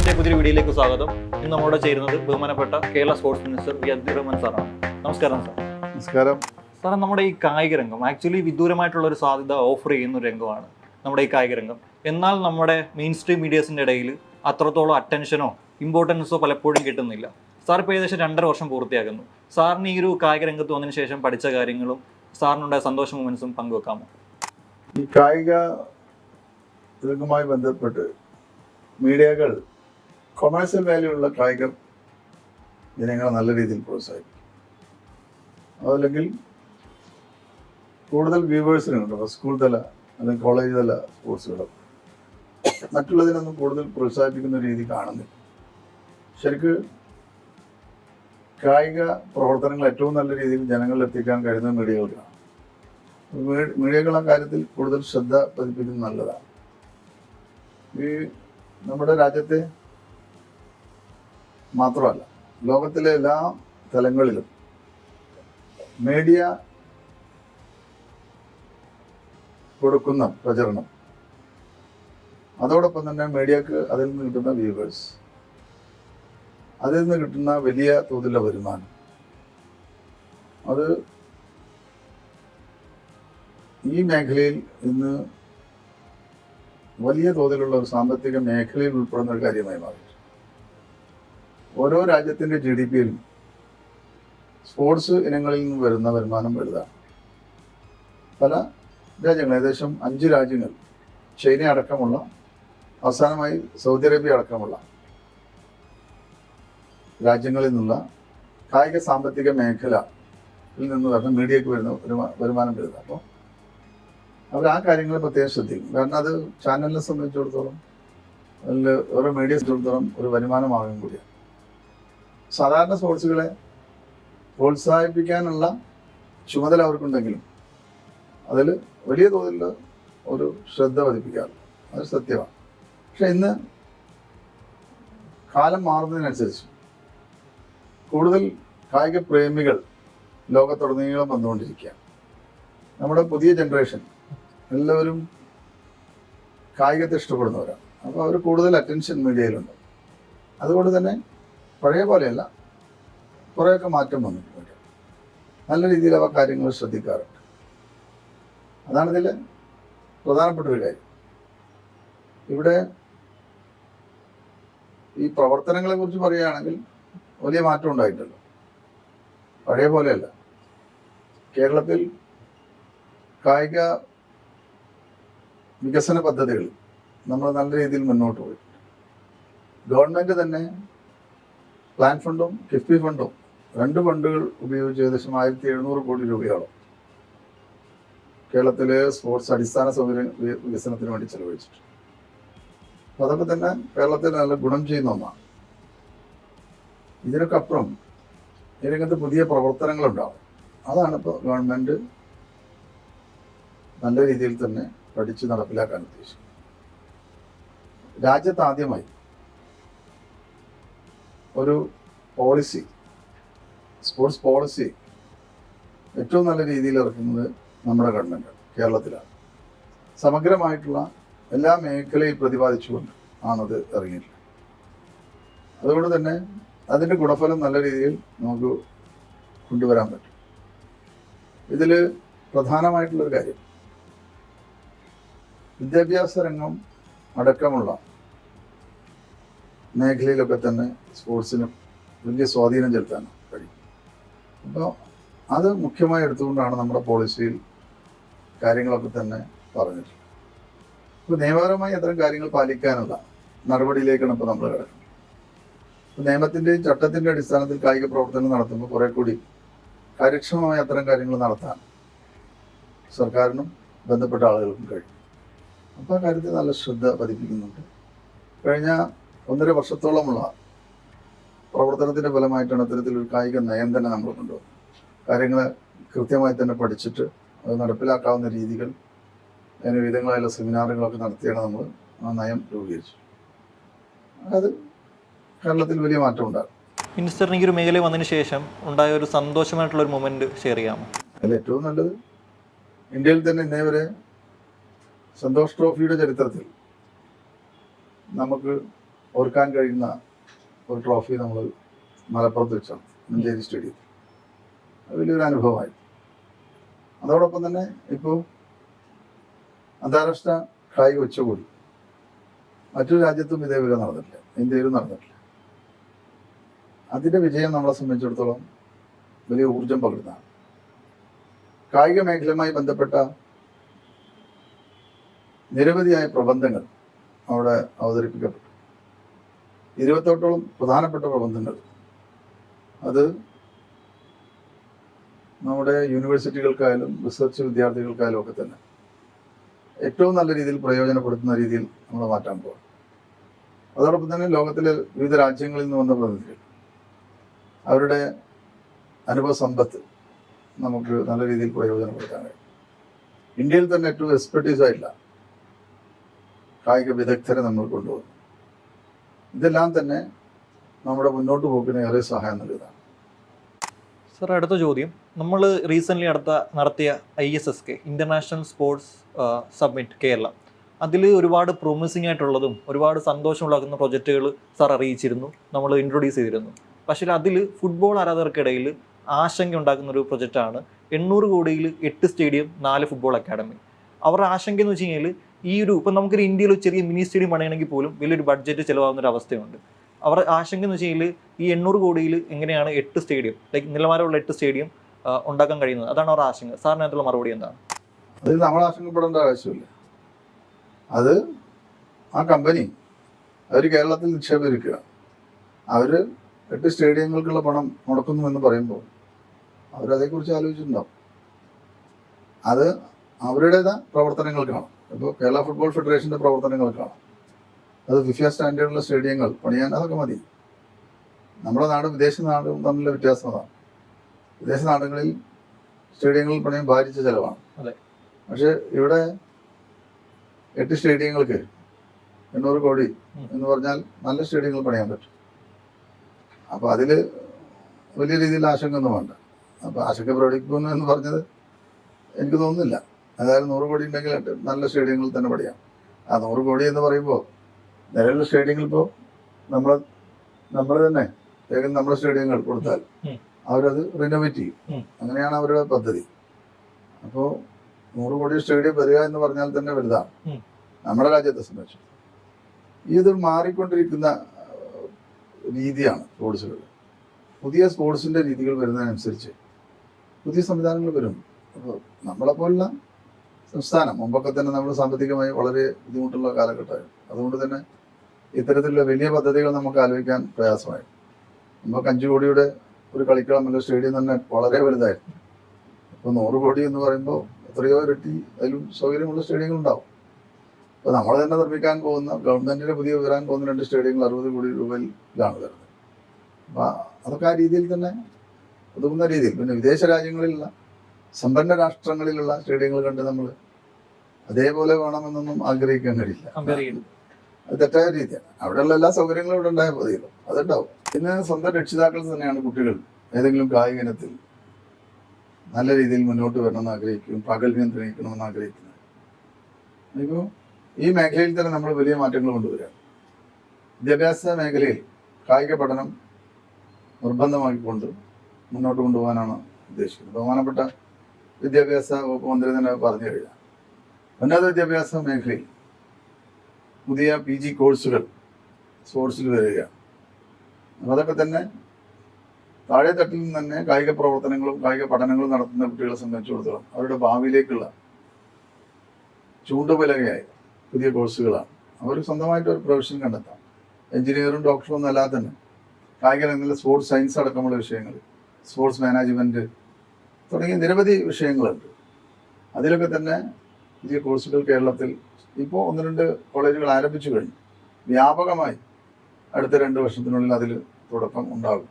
ന്യൂസിന്റെ പുതിയൊരു വീഡിയോയിലേക്ക് സ്വാഗതം. ഇന്ന് നമ്മോട് ചേരുന്നത് ബഹുമാനപ്പെട്ട Kerala sports minister V Abdurahman സാറാണ്. നമസ്കാരം സാർ. നമസ്കാരം സാർ, നമ്മുടെ ഈ കായിക രംഗം ആക്ച്വലി വിദൂരമായിട്ടുള്ള ഒരു സാധ്യത ഓഫർ ചെയ്യുന്ന ഒരു രംഗമാണ് നമ്മുടെ ഈ കായിക രംഗം. എന്നാൽ നമ്മുടെ മെയിൻ സ്ട്രീം മീഡിയസിൻ്റെ ഇടയിൽ അത്രത്തോളം അറ്റൻഷനോ ഇമ്പോർട്ടൻസോ പലപ്പോഴും കിട്ടുന്നില്ല. സാർ ഇപ്പോൾ ഏകദേശം 2.5 വർഷം പൂർത്തിയാകുന്നു. സാറിന് ഈ ഒരു കായിക രംഗത്ത് വന്നതിന് ശേഷം പഠിച്ച കാര്യങ്ങളും സാറിനുണ്ടായ സന്തോഷ മൊമെന്റ്സും പങ്കുവെക്കാമോ? ഈ കായിക രംഗവുമായി ബന്ധപ്പെട്ട് മീഡിയകൾ കൊമേഴ്സ്യൽ വാല്യൂ ഉള്ള കായികം ജനങ്ങളെ നല്ല രീതിയിൽ പ്രോത്സാഹിപ്പിക്കും. അതല്ലെങ്കിൽ കൂടുതൽ വ്യൂവേഴ്സിനുണ്ട് സ്കൂൾ തല അല്ലെങ്കിൽ കോളേജ് തല സ്പോർട്സുകളും മറ്റുള്ളതിനൊന്നും കൂടുതൽ പ്രോത്സാഹിപ്പിക്കുന്ന രീതി കാണുന്നില്ല. ശരിക്ക് കായിക പ്രവർത്തനങ്ങൾ ഏറ്റവും നല്ല രീതിയിൽ ജനങ്ങളിൽ എത്തിക്കാൻ കഴിയുന്ന മീഡിയകൾക്കാണ്. മീഡിയകൾ ആ കാര്യത്തിൽ കൂടുതൽ ശ്രദ്ധ പതിപ്പിക്കുന്നത് നല്ലതാണ്. ഈ നമ്മുടെ രാജ്യത്തെ മാത്രമല്ല ലോകത്തിലെ എല്ലാ തലങ്ങളിലും മീഡിയ കൊടുക്കുന്ന പ്രചരണം, അതോടൊപ്പം തന്നെ മീഡിയക്ക് അതിൽ നിന്ന് കിട്ടുന്ന വ്യൂവേഴ്സ്, അതിൽ നിന്ന് കിട്ടുന്ന വലിയ തോതിലുള്ള വരുമാനം, അത് ഈ മേഖലയിൽ ഇന്ന് വലിയ തോതിലുള്ള ഒരു സാമ്പത്തിക മേഖലയിൽ ഉൾപ്പെടുന്ന ഒരു കാര്യമായി മാറി. ഓരോ രാജ്യത്തിൻ്റെ GDP-യിലും സ്പോർട്സ് ഇനങ്ങളിൽ നിന്ന് വരുന്ന വരുമാനം വലുതാണ്. പല രാജ്യങ്ങൾ, ഏകദേശം 5 രാജ്യങ്ങൾ, ചൈന അടക്കമുള്ള, അവസാനമായി സൗദി അറേബ്യ അടക്കമുള്ള രാജ്യങ്ങളിൽ നിന്നുള്ള കായിക സാമ്പത്തിക മേഖലയിൽ നിന്ന് വരുന്ന മീഡിയക്ക് വരുന്ന വരുമാനം വലുതാണ്. അപ്പോൾ അവർ ആ കാര്യങ്ങൾ പ്രത്യേകം ശ്രദ്ധിക്കും. കാരണം അത് ചാനലിനെ സംബന്ധിച്ചിടത്തോളം, അതിൽ ഓരോ മീഡിയയെ സംബന്ധിച്ചിടത്തോളം ഒരു വരുമാനമാകും കൂടിയാണ്. സാധാരണ സ്പോർട്സുകളെ പ്രോത്സാഹിപ്പിക്കാനുള്ള ചുമതല അവർക്കുണ്ടെങ്കിലും അതിൽ വലിയ തോതിലുള്ള ഒരു ശ്രദ്ധ പതിപ്പിക്കാറുണ്ട്. അത് സത്യമാണ്. പക്ഷെ ഇന്ന് കാലം മാറുന്നതിനനുസരിച്ച് കൂടുതൽ കായിക പ്രേമികൾ ലോകത്തുടനീളം വന്നുകൊണ്ടിരിക്കുകയാണ്. നമ്മുടെ പുതിയ ജനറേഷൻ എല്ലാവരും കായികത്തെ ഇഷ്ടപ്പെടുന്നവരാണ്. അപ്പോൾ അവർ കൂടുതൽ അറ്റൻഷൻ മീഡിയയിലുണ്ട്. അതുകൊണ്ട് തന്നെ പഴയ പോലെയല്ല, കുറേയൊക്കെ മാറ്റം വന്നിട്ടുണ്ട്. നല്ല രീതിയിൽ അവ കാര്യങ്ങൾ ശ്രദ്ധിക്കാറുണ്ട്. അതാണ് ഇതിൽ പ്രധാനപ്പെട്ട ഒരു കാര്യം. ഇവിടെ ഈ പ്രവർത്തനങ്ങളെ കുറിച്ച് പറയുകയാണെങ്കിൽ വലിയ മാറ്റം ഉണ്ടായിട്ടല്ലോ. പഴയ പോലെയല്ല. കേരളത്തിൽ കായിക വികസന പദ്ധതികൾ നമ്മൾ നല്ല രീതിയിൽ മുന്നോട്ട് പോയി. ഗവൺമെൻറ് തന്നെ പ്ലാൻ ഫണ്ടും കിഫ്ബി ഫണ്ടും 2 ഫണ്ടുകൾ ഉപയോഗിച്ച് ഏകദേശം 1700 കോടി രൂപയോളം കേരളത്തിലെ സ്പോർട്സ് അടിസ്ഥാന സൗകര്യ വികസനത്തിന് വേണ്ടി ചെലവഴിച്ചിട്ടുണ്ട്. അപ്പം അതൊക്കെ തന്നെ കേരളത്തിൽ നല്ല ഗുണം ചെയ്യുന്ന ഒന്നാണ്. ഇതിനൊക്കെ അപ്പുറം ഈ രംഗത്ത് പുതിയ പ്രവർത്തനങ്ങളുണ്ടാവും. അതാണ് ഇപ്പോൾ ഗവൺമെൻറ് നല്ല രീതിയിൽ തന്നെ പഠിച്ച് നടപ്പിലാക്കാൻ ഉദ്ദേശിക്കുന്നത്. രാജ്യത്ത് ആദ്യമായി ഒരു പോളിസി, സ്പോർട്സ് പോളിസി ഏറ്റവും നല്ല രീതിയിൽ ഇറക്കുന്നത് നമ്മുടെ ഗവൺമെൻറ് കേരളത്തിലാണ്. സമഗ്രമായിട്ടുള്ള എല്ലാ മേഖലയിൽ പ്രതിപാദിച്ചുകൊണ്ട് ആണത് ഇറങ്ങിയിട്ടുള്ളത്. അതുകൊണ്ട് തന്നെ അതിൻ്റെ ഗുണഫലം നല്ല രീതിയിൽ നമുക്ക് കൊണ്ടുവരാൻ പറ്റും. ഇതിൽ പ്രധാനമായിട്ടുള്ളൊരു കാര്യം, വിദ്യാഭ്യാസ രംഗം അടക്കമുള്ള മേഖലയിലൊക്കെ തന്നെ സ്പോർട്സിന് വലിയ സ്വാധീനം ചെലുത്താൻ കഴിയും. അപ്പോൾ അത് മുഖ്യമായി എടുത്തുകൊണ്ടാണ് നമ്മുടെ പോളിസിയിൽ കാര്യങ്ങളൊക്കെ തന്നെ പറഞ്ഞിട്ടുള്ളത്. ഇപ്പോൾ നിയമപരമായി അത്തരം കാര്യങ്ങൾ പാലിക്കാനുള്ള നടപടിയിലേക്കാണ് ഇപ്പോൾ നമ്മൾ കിടക്കുന്നത്. ഇപ്പോൾ നിയമത്തിൻ്റെയും ചട്ടത്തിൻ്റെ അടിസ്ഥാനത്തിൽ കായിക പ്രവർത്തനം നടത്തുമ്പോൾ കുറേ കൂടി കാര്യക്ഷമമായ അത്തരം കാര്യങ്ങൾ നടത്താൻ സർക്കാരിനും ബന്ധപ്പെട്ട ആളുകൾക്കും കഴിയും. അപ്പോൾ ആ കാര്യത്തിൽ നല്ല ശ്രദ്ധ പതിപ്പിക്കുന്നുണ്ട്. കഴിഞ്ഞ 1.5 വർഷത്തോളമുള്ള പ്രവർത്തനത്തിൻ്റെ ഫലമായിട്ടാണ് ഇത്തരത്തിലൊരു കായിക നയം തന്നെ നമ്മൾ കൊണ്ടുവന്നത്. കാര്യങ്ങൾ കൃത്യമായി തന്നെ പഠിച്ചിട്ട് അത് നടപ്പിലാക്കാവുന്ന രീതികൾ, അതിന് വിധങ്ങളായുള്ള സെമിനാറുകളൊക്കെ നടത്തിയാണ് നമ്മൾ ആ നയം രൂപീകരിച്ചത്. അത് കേരളത്തിൽ വലിയ മാറ്റം ഉണ്ടാകും. മിനിസ്റ്ററിന് ഈ ഒരു മേഖലയിൽ വന്നതിന് ശേഷം ഉണ്ടായ ഒരു സന്തോഷമായിട്ടുള്ളൊരു മൊമെൻറ്റ് ഷെയർ ചെയ്യാമോ? അതിൽ ഏറ്റവും നല്ലത്, ഇന്ത്യയിൽ തന്നെ ഇന്നേ വരെ സന്തോഷ് ട്രോഫിയുടെ ചരിത്രത്തിൽ നമുക്ക് ഓർക്കാൻ കഴിയുന്ന ഒരു ട്രോഫി നമ്മൾ മലപ്പുറത്ത് വെച്ചാണ്, മഞ്ചേരി സ്റ്റേഡിയത്തിൽ. അത് വലിയൊരു അനുഭവമായി. അതോടൊപ്പം തന്നെ ഇപ്പോൾ അന്താരാഷ്ട്ര കായിക ഉച്ചകോടി മറ്റൊരു രാജ്യത്തും ഇതേവരെ നടന്നിട്ടില്ല, ഇന്ത്യയിലും നടന്നിട്ടില്ല. അതിൻ്റെ വിജയം നമ്മളെ സംബന്ധിച്ചിടത്തോളം വലിയ ഊർജം പകരുന്നതാണ്. കായിക മേഖലയുമായി ബന്ധപ്പെട്ട നിരവധിയായ പ്രബന്ധങ്ങൾ അവിടെ അവതരിപ്പിക്കപ്പെട്ടു. 28ഓളം പ്രധാനപ്പെട്ട പ്രബന്ധങ്ങൾ. അത് നമ്മുടെ യൂണിവേഴ്സിറ്റികൾക്കായാലും റിസർച്ച് വിദ്യാർത്ഥികൾക്കായാലും ഒക്കെ തന്നെ ഏറ്റവും നല്ല രീതിയിൽ പ്രയോജനപ്പെടുത്തുന്ന രീതിയിൽ നമ്മൾ മാറ്റാൻ പോകും. അതോടൊപ്പം തന്നെ ലോകത്തിലെ വിവിധ രാജ്യങ്ങളിൽ നിന്ന് വന്ന പ്രതിനിധികൾ അവരുടെ അനുഭവ സമ്പത്ത് നമുക്ക് നല്ല രീതിയിൽ പ്രയോജനപ്പെടുത്താൻ കഴിയും. ഇന്ത്യയിൽ തന്നെ ഏറ്റവും എക്സ്പെർട്ടീസ് ആയില്ല കായിക വിദഗ്ധരെ നമ്മൾ കൊണ്ടുവന്നു. ഇതെല്ലാം തന്നെ നമ്മുടെ മുന്നോട്ട് പോക്കിന് ഏറെ സഹായം നൽകുന്നതാണ്. സർ, അടുത്ത ചോദ്യം. നമ്മൾ റീസെൻ്റ്ലി നടത്തിയ ISSK international sports submit Kerala, അതിൽ ഒരുപാട് പ്രോമിസിംഗ് ആയിട്ടുള്ളതും ഒരുപാട് സന്തോഷമുണ്ടാക്കുന്ന പ്രൊജക്റ്റുകൾ സാർ അറിയിച്ചിരുന്നു, നമ്മൾ ഇൻട്രൊഡ്യൂസ് ചെയ്തിരുന്നു. പക്ഷേ അതിൽ ഫുട്ബോൾ ആരാധകർക്കിടയിൽ ആശങ്ക ഉണ്ടാക്കുന്ന ഒരു പ്രൊജക്റ്റാണ് 800 കോടിയിൽ 8 സ്റ്റേഡിയം 4 ഫുട്ബോൾ അക്കാഡമി. അവരുടെ ആശങ്ക എന്ന് വെച്ച് കഴിഞ്ഞാൽ ഇപ്പം നമുക്കൊരു ഇന്ത്യയിൽ ഒരു ചെറിയ മിനി സ്റ്റേഡിയം പണിയണമെങ്കിൽ പോലും വലിയൊരു ബഡ്ജറ്റ് ചിലവാകുന്ന ഒരു അവസ്ഥയുണ്ട്. അവർ ആശങ്ക എന്ന് വെച്ച് കഴിഞ്ഞാൽ ഈ 800 കോടിയിൽ എങ്ങനെയാണ് 8 സ്റ്റേഡിയം, ലൈക്ക് നിലവാരമുള്ള 8 സ്റ്റേഡിയം ഉണ്ടാക്കാൻ കഴിയുന്നത്? അതാണ് അവരുടെ ആശങ്ക. സാറിനകത്തുള്ള മറുപടി എന്താണ്? അതിൽ നമ്മൾ ആശങ്കപ്പെടേണ്ട ആവശ്യമില്ല. അത് ആ കമ്പനി അവർ കേരളത്തിൽ നിക്ഷേപിക്കുക, അവർ 8 സ്റ്റേഡിയങ്ങൾക്കുള്ള പണം മുടക്കുന്നു എന്ന് പറയുമ്പോൾ അവരതേക്കുറിച്ച് ആലോചിച്ചിട്ടുണ്ടാവും. അത് അവരുടേതായ പ്രവർത്തനങ്ങൾ കാണും. ഇപ്പോൾ കേരള ഫുട്ബോൾ ഫെഡറേഷൻ്റെ പ്രവർത്തനങ്ങൾ കാണാം. അത് ഫിഫ സ്റ്റാൻഡേർഡുള്ള സ്റ്റേഡിയങ്ങൾ പണിയാൻ അതൊക്കെ മതി. നമ്മുടെ നാടും വിദേശ നാടും തമ്മിലുള്ള വ്യത്യാസം അതാണ്. വിദേശ നാടുകളിൽ സ്റ്റേഡിയങ്ങളിൽ പണിയാൻ ഭാരിച്ച ചിലവാണ്. പക്ഷേ ഇവിടെ 8 സ്റ്റേഡിയങ്ങൾക്ക് 800 കോടി എന്ന് പറഞ്ഞാൽ നല്ല സ്റ്റേഡിയങ്ങൾ പണിയാൻ പറ്റും. അപ്പോൾ അതിൽ വലിയ രീതിയിൽ ആശങ്ക ഒന്നും വേണ്ട. അപ്പോൾ ആശങ്ക പ്രകടിപ്പിക്കുന്നു എന്ന് പറഞ്ഞത് എനിക്ക് തോന്നുന്നില്ല. അതായത് 100 കോടി ഉണ്ടെങ്കിൽ നല്ല സ്റ്റേഡിയങ്ങളിൽ തന്നെ പണിയാം. ആ 100 കോടി എന്ന് പറയുമ്പോൾ നിലവിലുള്ള സ്റ്റേഡിയങ്ങൾ ഇപ്പോൾ നമ്മൾ തന്നെ വേഗം നമ്മുടെ സ്റ്റേഡിയങ്ങൾ കൊടുത്താൽ അവരത് റിനോവേറ്റ് ചെയ്യും. അങ്ങനെയാണ് അവരുടെ പദ്ധതി. അപ്പോൾ 100 കോടി സ്റ്റേഡിയം വരിക എന്ന് പറഞ്ഞാൽ തന്നെ വലുതാണ് നമ്മുടെ രാജ്യത്തെ സംബന്ധിച്ച്. ഇത് മാറിക്കൊണ്ടിരിക്കുന്ന രീതിയാണ് സ്പോർട്സുകൾ. പുതിയ സ്പോർട്സിൻ്റെ രീതികൾ വരുന്നതിനനുസരിച്ച് പുതിയ സംവിധാനങ്ങൾ വരും. അപ്പോൾ നമ്മളെപ്പോലുള്ള സംസ്ഥാനം മുമ്പൊക്കെ തന്നെ നമ്മൾ സാമ്പത്തികമായി വളരെ ബുദ്ധിമുട്ടുള്ള കാലഘട്ടമായിരുന്നു. അതുകൊണ്ട് തന്നെ ഇത്തരത്തിലുള്ള വലിയ പദ്ധതികൾ നമുക്ക് ആലോചിക്കാൻ പ്രയാസമായി. നമുക്ക് 5 കോടിയുടെ ഒരു കളിക്കളം അല്ലെങ്കിൽ സ്റ്റേഡിയം തന്നെ വളരെ വലുതായിരുന്നു. ഇപ്പോൾ 100 കോടി എന്ന് പറയുമ്പോൾ എത്രയോ ഇരട്ടി അതിലും സൗകര്യമുള്ള സ്റ്റേഡിയങ്ങൾ ഉണ്ടാവും. അപ്പോൾ നമ്മൾ തന്നെ നിർമ്മിക്കാൻ പോകുന്ന ഗവൺമെൻറ്റിന് പുതിയ വരാൻ പോകുന്ന 2 സ്റ്റേഡിയങ്ങൾ 60 കോടി രൂപയിലാണ് വരുന്നത്. അപ്പോൾ അതൊക്കെ ആ രീതിയിൽ തന്നെ ഒതുങ്ങുന്ന രീതിയിൽ. പിന്നെ വിദേശ രാജ്യങ്ങളിലുള്ള സമ്പന്ന രാഷ്ട്രങ്ങളിലുള്ള സ്റ്റേഡിയങ്ങൾ കണ്ട് നമ്മൾ അതേപോലെ വേണമെന്നൊന്നും ആഗ്രഹിക്കാൻ കഴിയില്ല. അത് തെറ്റായ രീതിയാണ്. അവിടെയുള്ള എല്ലാ സൗകര്യങ്ങളും ഇവിടെ ഉണ്ടായാൽ മതിയല്ലോ, അതുണ്ടാവും. പിന്നെ സ്വന്തം രക്ഷിതാക്കൾ തന്നെയാണ് കുട്ടികൾ ഏതെങ്കിലും കായിക ഇനത്തിൽ നല്ല രീതിയിൽ മുന്നോട്ട് വരണമെന്ന് ആഗ്രഹിക്കും, പ്രാഗൽഭ്യം തെളിയിക്കണമെന്ന് ആഗ്രഹിക്കുന്നത്. ഇപ്പോൾ ഈ മേഖലയിൽ തന്നെ നമ്മൾ വലിയ മാറ്റങ്ങൾ കൊണ്ടുവരിക. വിദ്യാഭ്യാസ മേഖലയിൽ കായിക പഠനം നിർബന്ധമാക്കിക്കൊണ്ട് മുന്നോട്ട് കൊണ്ടുപോകാനാണ് ഉദ്ദേശിക്കുന്നത്. ബഹുമാനപ്പെട്ട വിദ്യാഭ്യാസ വകുപ്പ് മന്ത്രി തന്നെ പറഞ്ഞു കഴിഞ്ഞാൽ ഉന്നത വിദ്യാഭ്യാസ മേഖലയിൽ പുതിയ PG കോഴ്സുകൾ സ്പോർട്സിൽ വരികയാണ്. അതൊക്കെ തന്നെ താഴെ തട്ടിൽ നിന്ന് തന്നെ കായിക പ്രവർത്തനങ്ങളും കായിക പഠനങ്ങളും നടത്തുന്ന കുട്ടികളെ സംബന്ധിച്ചിടത്തോളം അവരുടെ ഭാവിയിലേക്കുള്ള ചൂണ്ടുപലകയായി പുതിയ കോഴ്സുകളാണ്. അവർ സ്വന്തമായിട്ട് ഒരു പ്രൊഫഷൻ കണ്ടെത്താം. എഞ്ചിനീയറും ഡോക്ടറും ഒന്നും അല്ലാതെ തന്നെ കായിക രംഗങ്ങളിൽ സ്പോർട്സ് സയൻസ് അടക്കമുള്ള വിഷയങ്ങൾ, സ്പോർട്സ് മാനേജ്മെൻറ്റ് തുടങ്ങിയ നിരവധി വിഷയങ്ങളുണ്ട്. അതിലൊക്കെ തന്നെ പുതിയ കോഴ്സുകൾ കേരളത്തിൽ ഇപ്പോൾ 1-2 കോളേജുകൾ ആരംഭിച്ചു കഴിഞ്ഞു. വ്യാപകമായി അടുത്ത 2 വർഷത്തിനുള്ളിൽ അതിൽ തുടക്കം ഉണ്ടാകും.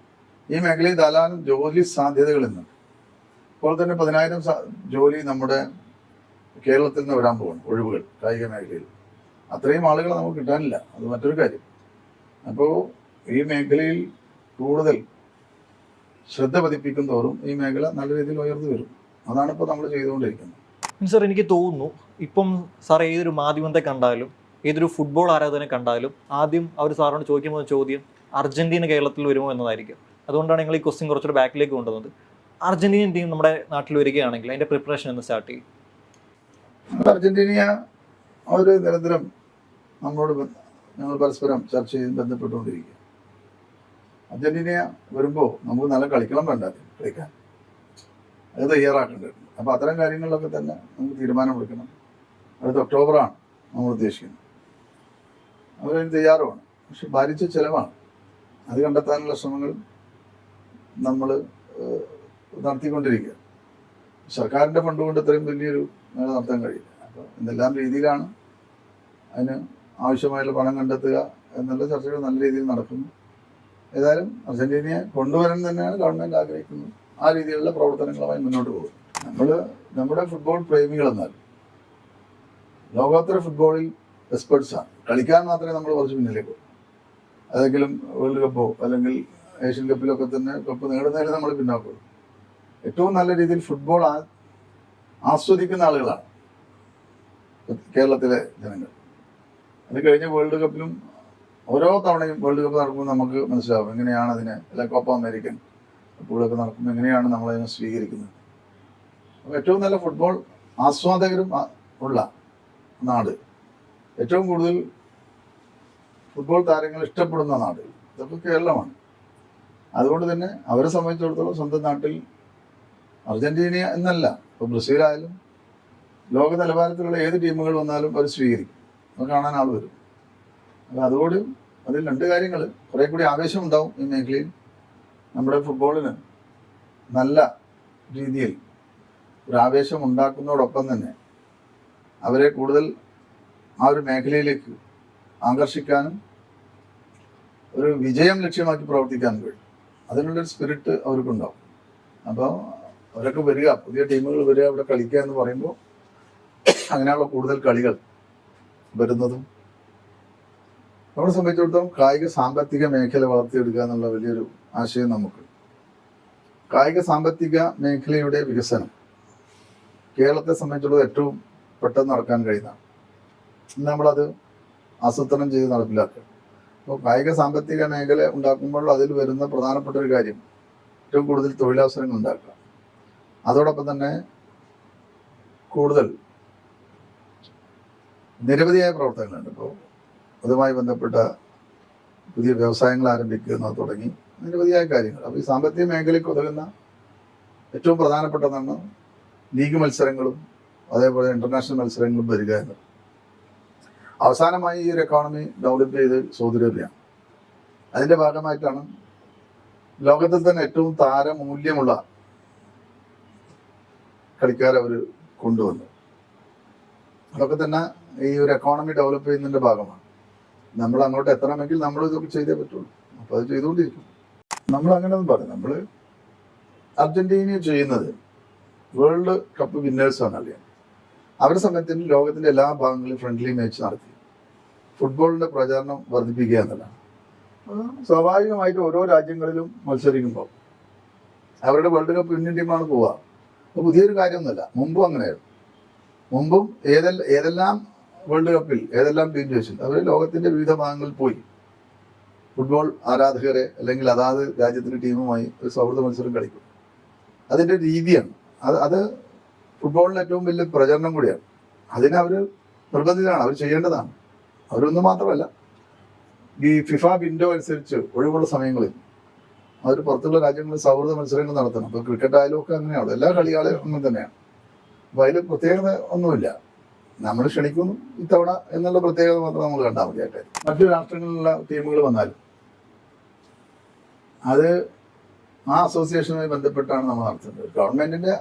ഈ മേഖലയിൽ ധാരാളം ജോലി സാധ്യതകൾ ഇന്നുണ്ട്. ഇപ്പോൾ തന്നെ 10,000 ജോലി നമ്മുടെ കേരളത്തിൽ നിന്ന് വരാൻ പോകുന്നു, ഒഴിവുകൾ കായിക മേഖലയിൽ. അത്രയും ആളുകളെ നമുക്ക് കിട്ടാനില്ല, അത് മറ്റൊരു കാര്യം. അപ്പോൾ ഈ മേഖലയിൽ കൂടുതൽ ശ്രദ്ധ പതിപ്പിക്കും തോറും ഈ മേഖല നല്ല രീതിയിൽ ഉയർന്നു വരും. അതാണ് ഇപ്പോൾ നമ്മൾ ചെയ്തുകൊണ്ടിരിക്കുന്നത്. സാർ, എനിക്ക് തോന്നുന്നു ഇപ്പം സാർ ഏതൊരു മാധ്യമത്തെ കണ്ടാലും ഏതൊരു ഫുട്ബോൾ ആരാധകനെ കണ്ടാലും ആദ്യം അവർ സാറിനോട് ചോദിക്കുന്ന ചോദ്യം അർജന്റീന കേരളത്തിൽ വരുമോ എന്നതായിരിക്കും. അതുകൊണ്ടാണ് ഞങ്ങൾ ഈ ക്വസ്റ്റ്യൻ കുറച്ചുകൂടെ ബാക്കിലേക്ക് കൊണ്ടുവന്നത്. അർജന്റീനിയൻ ടീം നമ്മുടെ നാട്ടിൽ വരികയാണെങ്കിൽ അതിൻ്റെ പ്രിപ്പറേഷൻ എന്ന് സ്റ്റാർട്ട് ചെയ്യും? അർജന്റീന അവർ നിരന്തരം നമ്മളോട് ഞങ്ങൾ പരസ്പരം ചർച്ച ചെയ്ത് ബന്ധപ്പെട്ടുകൊണ്ടിരിക്കുക. അർജന്റീന വരുമ്പോൾ നമുക്ക് നല്ല കളിക്കണം വേണ്ട, കളിക്കാൻ അത് തയ്യാറാക്കേണ്ടത്. അപ്പോൾ അത്തരം കാര്യങ്ങളിലൊക്കെ തന്നെ നമുക്ക് തീരുമാനമെടുക്കണം. അടുത്ത ഒക്ടോബറാണ് നമ്മൾ ഉദ്ദേശിക്കുന്നത്. അവരതിന് തയ്യാറുമാണ്. പക്ഷെ ഭാരിച്ച ചിലവാണ്. അത് കണ്ടെത്താനുള്ള ശ്രമങ്ങൾ നമ്മൾ നടത്തിക്കൊണ്ടിരിക്കുക. സർക്കാരിൻ്റെ ഫണ്ട് കൊണ്ട് ഇത്രയും വലിയൊരു മേള നടത്താൻ കഴിയില്ല. അപ്പോൾ എന്തെല്ലാം രീതിയിലാണ് അതിന് ആവശ്യമായുള്ള പണം കണ്ടെത്തുക എന്നുള്ള ചർച്ചകൾ നല്ല രീതിയിൽ നടക്കുന്നു. ഏതായാലും അർജന്റീനയെ കൊണ്ടുവരാൻ തന്നെയാണ് ഗവൺമെൻറ് ആഗ്രഹിക്കുന്നത്. ആ രീതിയിലുള്ള പ്രവർത്തനങ്ങളുമായി മുന്നോട്ട് പോകും. നമ്മുടെ ഫുട്ബോൾ പ്രേമികളെന്നാൽ ലോകോത്തര ഫുട്ബോളിൽ എക്സ്പെർട്സാണ്. കളിക്കാൻ മാത്രമേ നമ്മൾ കുറച്ച് പിന്നിലേക്ക് പോകും. ഏതെങ്കിലും വേൾഡ് കപ്പോ അല്ലെങ്കിൽ ഏഷ്യൻ കപ്പിലൊക്കെ തന്നെ കപ്പ് നേടുന്നതിൽ നമ്മൾ പിന്നോക്കും. ഏറ്റവും നല്ല രീതിയിൽ ഫുട്ബോൾ ആസ്വദിക്കുന്ന ആളുകളാണ് കേരളത്തിലെ ജനങ്ങൾ. അത് കഴിഞ്ഞ വേൾഡ് കപ്പിലും ഓരോ തവണയും വേൾഡ് കപ്പ് നടക്കുമ്പോൾ നമുക്ക് മനസ്സിലാവും എങ്ങനെയാണ് അതിനെ, അല്ല കോപ്പ അമേരിക്കൻ കപ്പുകളൊക്കെ നടക്കുമ്പോൾ എങ്ങനെയാണ് നമ്മളതിനെ സ്വീകരിക്കുന്നത്. അപ്പോൾ ഏറ്റവും നല്ല ഫുട്ബോൾ ആസ്വാദകരും ഉള്ള നാട്, ഏറ്റവും കൂടുതൽ ഫുട്ബോൾ താരങ്ങൾ ഇഷ്ടപ്പെടുന്ന നാട് ഇതൊക്കെ കേരളമാണ്. അതുകൊണ്ട് തന്നെ അവരെ സംബന്ധിച്ചിടത്തോളം സ്വന്തം നാട്ടിൽ അർജന്റീന എന്നല്ല, ഇപ്പോൾ ബ്രസീലായാലും ലോക നിലവാരത്തിലുള്ള ഏത് ടീമുകൾ വന്നാലും അവർ സ്വീകരിക്കും. അത് കാണാൻ ആൾ വരും. അപ്പോൾ അതോട് അതിൽ രണ്ട് കാര്യങ്ങൾ, കുറേ കൂടി ആവേശം ഉണ്ടാവും ഈ മേഖലയിൽ. നമ്മുടെ ഫുട്ബോളിന് നല്ല രീതിയിൽ ഒരു ആവേശം ഉണ്ടാക്കുന്നതോടൊപ്പം തന്നെ അവരെ കൂടുതൽ ആ ഒരു മേഖലയിലേക്ക് ആകർഷിക്കാനും ഒരു വിജയം ലക്ഷ്യമാക്കി പ്രവർത്തിക്കാനും കഴിയും. അതിനുള്ളൊരു സ്പിരിറ്റ് അവർക്കുണ്ടാവും. അപ്പോൾ അവരൊക്കെ വരിക, പുതിയ ടീമുകൾ വരിക, ഇവിടെ കളിക്കുക എന്ന് പറയുമ്പോൾ അങ്ങനെയുള്ള കൂടുതൽ കളികൾ വരുന്നതും നമ്മളെ സംബന്ധിച്ചിടത്തോളം കായിക സാമ്പത്തിക മേഖല വളർത്തിയെടുക്കുക എന്നുള്ള വലിയൊരു ആശയം നമുക്ക്. കായിക സാമ്പത്തിക മേഖലയുടെ വികസനം കേരളത്തെ സംബന്ധിച്ചിടത്തോളം ഏറ്റവും പെട്ടെന്ന് നടക്കാൻ കഴിയുന്നതാണ്. നമ്മളത് ആസൂത്രണം ചെയ്ത് നടപ്പിലാക്കുക. അപ്പോൾ കായിക സാമ്പത്തിക മേഖല ഉണ്ടാക്കുമ്പോൾ അതിൽ വരുന്ന പ്രധാനപ്പെട്ട ഒരു കാര്യം ഏറ്റവും കൂടുതൽ തൊഴിലവസരങ്ങൾ ഉണ്ടാക്കുക. അതോടൊപ്പം തന്നെ കൂടുതൽ നിരവധിയായ പ്രവർത്തനങ്ങളുണ്ട്. ഇപ്പോൾ അതുമായി ബന്ധപ്പെട്ട പുതിയ വ്യവസായങ്ങൾ ആരംഭിക്കുക തുടങ്ങി നിരവധിയായ കാര്യങ്ങൾ. അപ്പോൾ ഈ സാമ്പത്തിക മേഖലയ്ക്ക് ഉതകുന്ന ഏറ്റവും പ്രധാനപ്പെട്ടതാണ് ലീഗ് മത്സരങ്ങളും അതേപോലെ ഇന്റർനാഷണൽ മത്സരങ്ങളും വരിക എന്നത്. അവസാനമായി ഈ ഒരു എക്കോണമി ഡെവലപ്പ് ചെയ്ത് സൗദി അറേബ്യയാണ്. അതിൻ്റെ ഭാഗമായിട്ടാണ് ലോകത്തിൽ തന്നെ ഏറ്റവും താരമൂല്യമുള്ള കളിക്കാരെ അവർ കൊണ്ടുവന്നത്. അതൊക്കെ തന്നെ ഈ ഒരു എക്കോണമി ഡെവലപ്പ് ചെയ്യുന്നതിൻ്റെ ഭാഗമാണ്. നമ്മൾ അങ്ങോട്ട് എത്തണമെങ്കിൽ നമ്മൾ ഇതൊക്കെ ചെയ്തേ പറ്റുള്ളൂ. അപ്പോൾ അത് ചെയ്തുകൊണ്ടിരിക്കും. നമ്മൾ അങ്ങനെയൊന്നും പറയും. നമ്മൾ അർജന്റീന ചെയ്യുന്നത് വേൾഡ് കപ്പ് വിന്നേഴ്സാണ് അറിയാം. അവരുടെ സമയത്തിന് ലോകത്തിൻ്റെ എല്ലാ ഭാഗങ്ങളിലും ഫ്രണ്ട്ലി മാച്ച് നടത്തി ഫുട്ബോളിൻ്റെ പ്രചാരണം വർദ്ധിപ്പിക്കുക എന്നതാണ്. സ്വാഭാവികമായിട്ട് ഓരോ രാജ്യങ്ങളിലും മത്സരിക്കുമ്പോൾ അവരുടെ വേൾഡ് കപ്പ് ഇന്ത്യൻ ടീമാണ് പോവുക. അപ്പോൾ പുതിയൊരു കാര്യമൊന്നുമല്ല. മുമ്പും അങ്ങനെയായിരുന്നു. മുമ്പും ഏതെല്ലാം വേൾഡ് കപ്പിൽ ഏതെല്ലാം ടീം ജയിച്ചിട്ടുണ്ട് അവർ ലോകത്തിൻ്റെ വിവിധ ഭാഗങ്ങളിൽ പോയി ഫുട്ബോൾ ആരാധകരെ അല്ലെങ്കിൽ അതാത് രാജ്യത്തിൻ്റെ ടീമുമായി ഒരു സൗഹൃദ മത്സരം കളിക്കും. അതിൻ്റെ രീതിയാണ് അത് ഫുട്ബോളിന് ഏറ്റവും വലിയ പ്രചരണം കൂടിയാണ്. അതിന് അവർ നിർബന്ധിതരാണ്, അവർ ചെയ്യേണ്ടതാണ്. അവരൊന്നും മാത്രമല്ല, ഈ ഫിഫ വിൻഡോ അനുസരിച്ച് ഒഴിവുള്ള സമയങ്ങളിൽ അവർ പുറത്തുള്ള രാജ്യങ്ങളിൽ സൗഹൃദ മത്സരങ്ങൾ നടത്തണം. ഇപ്പോൾ ക്രിക്കറ്റ് ആയാലും ഒക്കെ അങ്ങനെയാണ്, എല്ലാ കളികളും അങ്ങനെ തന്നെയാണ്. അപ്പോൾ അതിൽ പ്രത്യേകത ഒന്നുമില്ല. നമ്മൾ ക്ഷണിക്കുന്നു ഇത്തവണ എന്നുള്ള പ്രത്യേകത മാത്രം നമ്മൾ കണ്ടാൽ മതിയായിട്ട്. മറ്റു രാഷ്ട്രങ്ങളിലുള്ള ടീമുകൾ വന്നാലും അത് ആ അസോസിയേഷനുമായി ബന്ധപ്പെട്ടാണ് നമ്മൾ നടത്തുന്നത്. ഗവൺമെന്റിന്റെ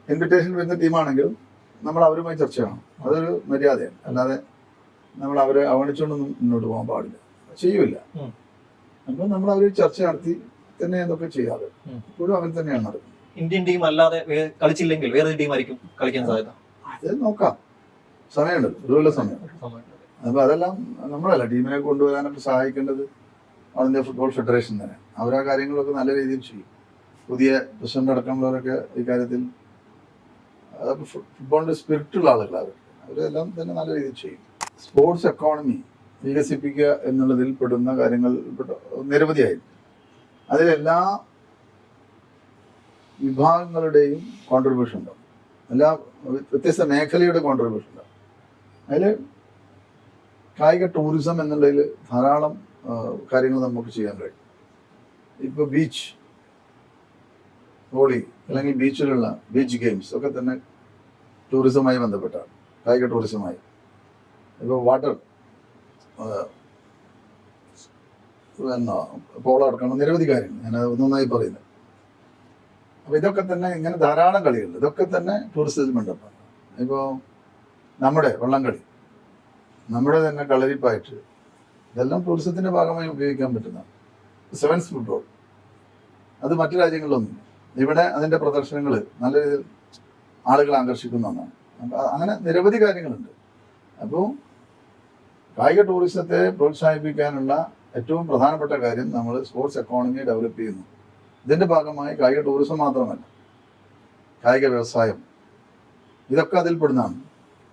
ഇൻവിറ്റേഷൻ വരുന്ന ടീമാണെങ്കിലും നമ്മൾ അവരുമായി ചർച്ച ചെയ്യണം. അതൊരു മര്യാദയാണ്. അല്ലാതെ നമ്മൾ അവരെ അവഗണിച്ചുകൊണ്ടൊന്നും മുന്നോട്ട് പോകാൻ പാടില്ല, ചെയ്യൂല. അപ്പോൾ നമ്മൾ അവർ ചർച്ച നടത്തി തന്നെ അതൊക്കെ ചെയ്യാതെ ഇപ്പോഴും അങ്ങനെ തന്നെയാണ് നടക്കുന്നത്. ഇന്ത്യൻ ടീം അല്ലാതെ കളിച്ചില്ലെങ്കിൽ വേറെ ടീമായിരിക്കും കളിക്കാൻ സാധ്യത. അത് നോക്കാം, സമയമുണ്ട്, ഒരുപാട് സമയം. അപ്പോൾ അതെല്ലാം നമ്മളല്ല ടീമിനെ കൊണ്ടുവരാനൊക്കെ സഹായിക്കേണ്ടത് അതിൻ്റെ ഫുട്ബോൾ ഫെഡറേഷൻ തന്നെ. അവർ ആ കാര്യങ്ങളൊക്കെ നല്ല രീതിയിൽ ചെയ്യും. പുതിയ പ്രസിഡന്റ് അടക്കമുള്ളവരൊക്കെ ഇക്കാര്യത്തിൽ ഫുട്ബോളിൻ്റെ സ്പിരിറ്റുള്ള ആളുകളാണ്. അവരെല്ലാം തന്നെ നല്ല രീതിയിൽ ചെയ്യും. സ്പോർട്സ് എക്കോണമി വികസിപ്പിക്കുക എന്നുള്ളതിൽ പെടുന്ന കാര്യങ്ങൾ നിരവധിയായിരുന്നു. അതിലെല്ലാ വിഭാഗങ്ങളുടെയും കോൺട്രിബ്യൂഷൻ ഉണ്ടാവും, എല്ലാ വ്യത്യസ്ത മേഖലയുടെ കോൺട്രിബ്യൂഷൻ ഉണ്ടാവും. അതിൽ കായിക ടൂറിസം എന്നുള്ളതിൽ ധാരാളം കാര്യങ്ങൾ നമുക്ക് ചെയ്യാൻ കഴിയും. ഇപ്പോൾ ബീച്ച് വോളി അല്ലെങ്കിൽ ബീച്ചിലുള്ള ബീച്ച് ഗെയിംസ് ഒക്കെ തന്നെ ടൂറിസവുമായി ബന്ധപ്പെട്ടാണ്, കായിക ടൂറിസമായി. ഇപ്പോൾ വാട്ടർ പോളോ അടക്കണം നിരവധി കാര്യങ്ങൾ ഞാനത് ഒന്നൊന്നായി പറയുന്നത്. അപ്പോൾ ഇതൊക്കെ തന്നെ ഇങ്ങനെ ധാരാളം കളികളുണ്ട്, ഇതൊക്കെ തന്നെ ടൂറിസത്തിന് ബന്ധപ്പെട്ടാണ്. ഇപ്പോൾ നമ്മുടെ വള്ളംകളി, നമ്മുടെ തന്നെ കളരിപ്പായിട്ട്, ഇതെല്ലാം ടൂറിസത്തിൻ്റെ ഭാഗമായി ഉപയോഗിക്കാൻ പറ്റുന്നതാണ്. സെവൻസ് ഫുട്ബോൾ അത് മറ്റു രാജ്യങ്ങളിലൊന്നും, ഇവിടെ അതിൻ്റെ പ്രദർശനങ്ങൾ നല്ല രീതിയിൽ ആളുകളെ ആകർഷിക്കുന്ന ഒന്നാണ്. അപ്പം അങ്ങനെ നിരവധി കാര്യങ്ങളുണ്ട്. അപ്പോൾ കായിക ടൂറിസത്തെ പ്രോത്സാഹിപ്പിക്കാനുള്ള ഏറ്റവും പ്രധാനപ്പെട്ട കാര്യം നമ്മൾ സ്പോർട്സ് എക്കോണമി ഡെവലപ്പ് ചെയ്യുന്നു. ഇതിൻ്റെ ഭാഗമായി കായിക ടൂറിസം മാത്രമല്ല, കായിക വ്യവസായം ഇതൊക്കെ അതിൽപ്പെടുന്നതാണ്.